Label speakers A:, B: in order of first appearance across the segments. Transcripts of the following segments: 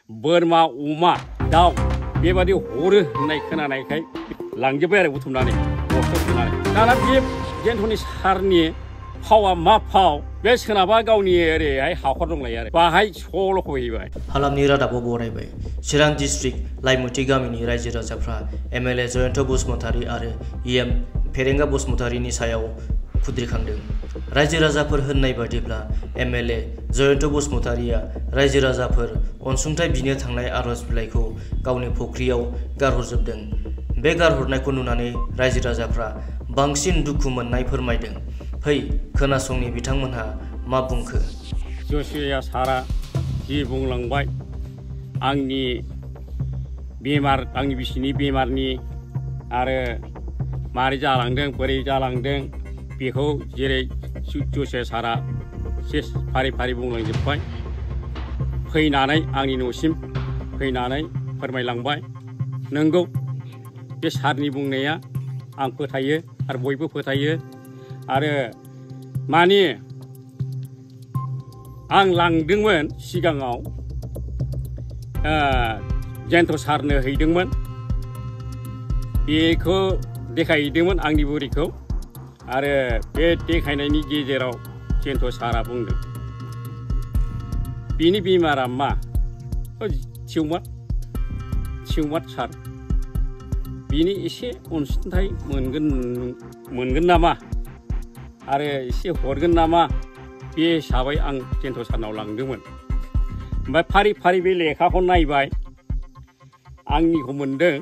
A: बोरमा अमा दाउ बेबादि हरो होननाय खोनानायखाय लांजोब्बाय आरो बुथुमनानै बस्थायाव सोनानै दाना बे जेन्थ'नि सारनि फावा मा फाव बे सोनाबा गावनि ओरैहाय हाखर दंलायो आरो बाहाय सल' खहैबाय
B: हालामनि रादाबाव बरायबाय चिरां डिस्ट्रिक्ट लाइमुथि गामिनि रायजो राजाफ्रा एमएलए जयन्त बसुमतारी आरो इएम फेरेंगा बसुमतारीनि सायाव खुद्रिखांदों। रायजो राजाफोर होननाय बादिब्ला एमएलए जयन्त बसुमतारीया रायजो राजाफोर अनसुंथाइ बिनो थांनाय आरज बिलाइखौ गावनि फुख्रियाव गारहरजोबदों। बे गारहरनायखौ नुनानै रायजो राजाफ्रा बांसिन दुखु मोननाय फोरमायदों। फै खोनासंनि बिथांमोनहा मा बुंखो।
A: जसिया सारा जि बुंलांबाय आंनि बेमार आंनि बिसिनि बेमारनि आरो मारै जालांदों बोरै जालांदों बेखौ जेरै जसिया सारा फारि फारि बुंलांजोब्बाय। फैनानै आंनि न'सिम फैनानै फोरमायलांबाय। नंगौ बे सारनि बुंनाया आं फोथायो आरो बयबो फोथायो आरो माने आं लांदोंमोन सिगाङाव जेन्थ' सारनो हैदोंमोन बेखौ देखायहैदोंमोन आंनि बुरिखौ आरो बे देखायनायनि गेजेराव जेन्थ' सारा बुंदों बिनि बेमारा मा थिउमार सार बिनि एसे अनसुंथाइ मोनगोन नामा आरो एसे हरगोन नामा बे हिसाबै आं जेन्थ' सारनाव लांदोंमोन। ओमफ्राय फारि फारि बे लेखाखौ नायबाय आंनिखौ मोनदों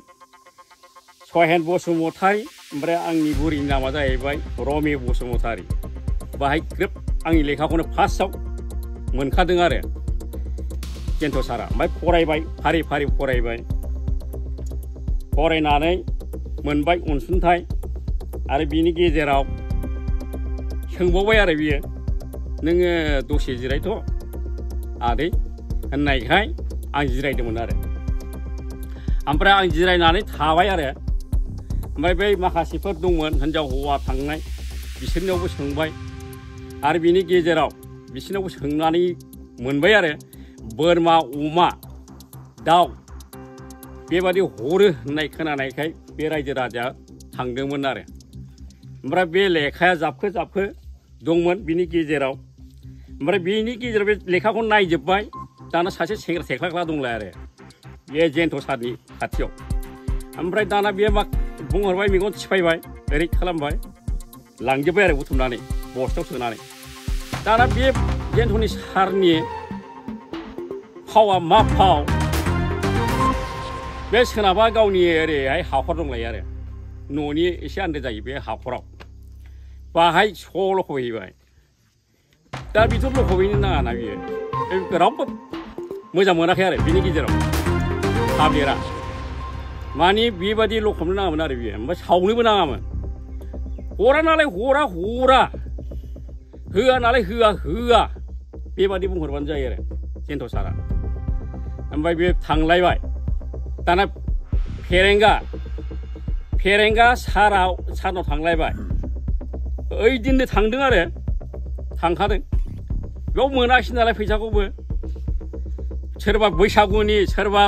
A: सहेन बसुमतारी ओमफ्राय आंनि बुरिनि नामा जाहैबाय रमे बसुमतारी। बाहाय ग्रोब आंनि लेखाखौनो फार्स्टआव मोनखादों आरो जेन्थ' सारा। ओमफ्राय फरायबाय फारि फारि फरायनानै मोनबाय अनसुंथाइ आरो बिनि गेजेराव सोंबावबाय आरो बियो नोङो दसे जिरायथ' आदै होननायखाय आं जिरायदोंमोन आरो ओमफ्राय आं जिरायनानै थाबाय आरो ओमफ्राय बै माखासेफोर दंमोन हिन्जाव हौवा थांनाय बिसोरनियावबो सोंबाय आरो बिनि गेजेराव बिसोरनावबो सोंनानै मोनबाय आरो बोरमा अमा दाउ बेबादि हरो होननाय खोनानायखाय बे रायजो राजाया थांदोंमोन आरो ओमफ्राय बे लेखाया जाबखो दंमोन बिनि गेजेराव ओमफ्राय बिनि गेजेराव बे लेखाखौ नायजोब्बाय। दाना सासे सेंग्रा थेख्लाग्रा दंलाय आरो बे जेन्थ' सारनि खाथियाव ओमफ्राय दाना बे मा बुंहरबाय मेगन थिफायबाय ओरै खालामबाय लांजोब्बाय आरो बुथुमनानै बस्थायाव सोनानै दाना बे जेन्थ'नि सारनि फावा मा फाव बे सोनाबा गावनि ओरैहाय हाखर दंलायो आरो न'नि एसे आन्दो जायो बे हाखराव बाहाय सल' लखबहैबाय। दा बेथ' लखबहैनो नाङाना बियो रावबो मोजां मोनाखै आरो बिनि गेजेराव हाबेरा माने बेबादि लखबनो नाङामोन आरो बियो ओमफ्राय सावनोबो नाङामोन। हरा नालाय हरा होआ नालाय होआ बेबादि बुंहरबानो जायो आरो जेन्थ' सारा। ओमफ्राय बे थांलायबाय दाना फेरेंगा सारनाव थांलायबाय ओइदिननो थांदों आरो थांखादों बेयाव मोनाखिसै नालाय फैसाखौबो सोरबा बैसागुनि सोरबा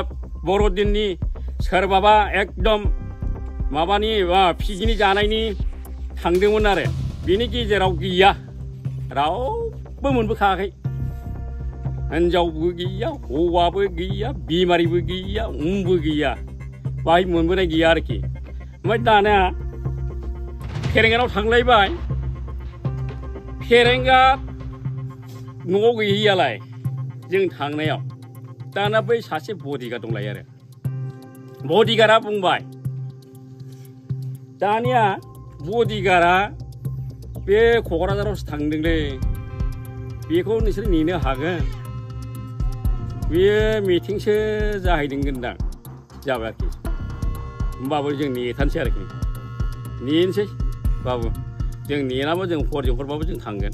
A: बर'दिननि सोरबाबा एकदम माबानि पिकनिक जानायनि थांदोंमोन आरो बिनि गेजेराव गैया रावबो मोनबोखायाखै हिन्जावबो गैया हौवाबो गैया बेमारिबो गैया उमबो गैया बाहाय मोनबोनाय गैया आरोखि। ओमफ्राय दाना फेरेंगानाव थांलायबाय फेरेंगा न'आव गैयैयालाय जों थांनायाव दाना बै सासे बडिगार्ड दंलायो आरो बडिगार्डआ बुंबाय दानिया बडिगार्डआ बे क'क्राझारावसो थांदोंलै बेखौ नोंसोर नेनो हागोन बेयो मिटिंसो जाहैदोंगोनदां जाबाय आरोखि होमबाबो जों नेथानसै आरोखि नेनोसै बाबु जों नेनाबो जों हरजोंहरबाबो जों थांगोन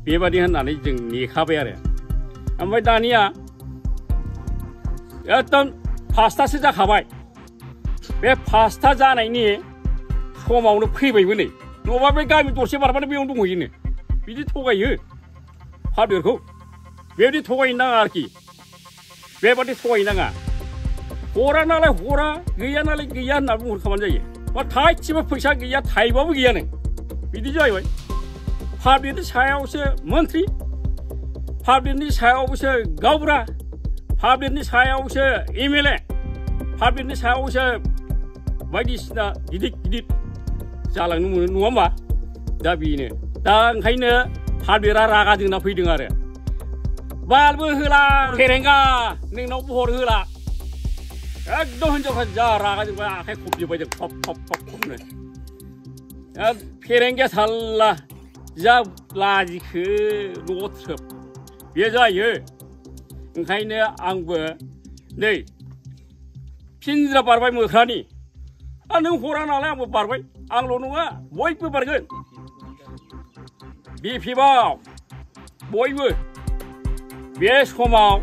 A: बेबादि होननानै जों नेखाबाय आरो ओमफ्राय दानिया एकदम 5थासो जाखाबाय बे 5था जानायनि समावनो फैबायबो नै नङाबा बे गामि दरसे बारबानो बेयावनो दंहैयोनो बिदि थगायो फादोरखौ बेबायदि थगायनो नाङा आरोखि बेबादि थगायनाङा हरा नालाय हरा गैया नालाय गैया होनना बुंहरखाबानो जायो बा थाइसेबो फैसा गैया थाइबाबो गैयानो बिदि जाहैबाय पाब्लिकनि सायावसो मन्त्रि पाब्लिकनि सायावसो गावबुरा पाब्लिकनि सायावसो एमएलए पाब्लिकनि सायावसो बायदिसिना गिदिर गिदिर जालांनो मोनो नङा होमबा दा बेनो दा ओंखायनो पाब्लिकआ रागा जोंना फैदों आरो बालबो होला फेरेंगा नोंनाव बहर होला एकदम हिनजावफ्रा जा रागा जोंबाय आखाइ खबजोब्बाय जों खब खब खब खबनो फेरेंगाया साल्ला जा लाजिखो न'आव थ्रोब बे जायो ओंखायनो आंबो नै पिन्ज्रा बारबाय मोख्रानि नों हरा नालाय आंबो बारबाय आंल' नङा बयबो बारगोन बिपिएफआव बयबो बे समाव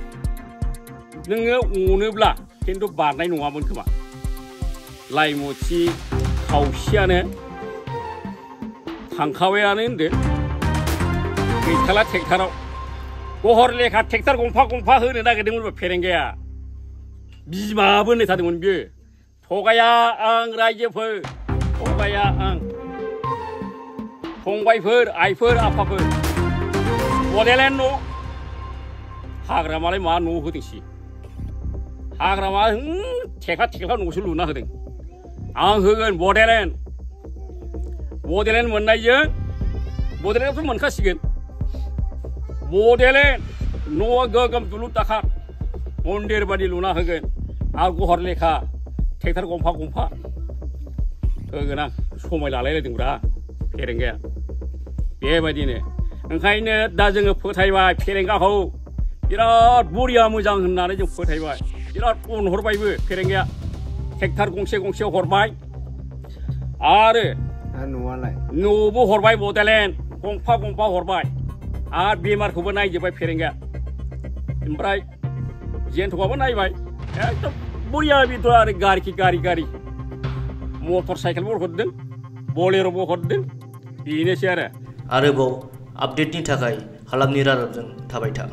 A: नोङो अनोब्ला खिन्थु बारनाय नङामोन खोमा लाइमुथि खावसेयानो थांखाबायानो होनदो गैथारला ट्रेक्टराव बहर लेखा ट्रेक्टर गंफा गंफा होनो नागिरदोंमोन फेरेंगाया बिमाबो होननाय थादोंमोन बियो थगाया आं रायजोफोर थगाया आं फंबायफोर आइफोर आफाफोर बड'लेण्ड न' हाग्रामालाय मा न' होदोंसि हाग्रामा थेख्ला थेख्ला न'सो लुना होदों आं होगोन बड'लेण्ड मोननायजों बड'लेण्डआवथ' मोनखासिगोन बड'लेण्ड न'आ गोगोम दुलुर दाखार मन्दिर बादि लुना होगोन आर गहर लेखा ट्रेक्टर गंफा गंफा होगोन आं समाय लालायलायदोंब्रा फेरेंगाया बेबायदिनो ओंखायनो दा जोङो फोथायबाय फेरेंगाखौ बिराद बरिया मोजां होननानै जों फोथायबाय बिराद अनहरबायबो फेरेंगाया ट्रेक्टर गंसे गंसे हरबाय आरो न'बो हरबाय बड'लेण्ड गंफा गंफा हरबाय आरो बेमारखौबो नायजोब्बाय फेरेंगाया ओमफ्राय जेन्थ'आबो नायबाय एकदम बरिया बेथ' आरो गारि मटर साइकेलबो हरदों बलेर'बो हरदों बेनोसै आरोबाव
B: आपडेटनि थाखाय हालामनि रादाबजों थाबाय था।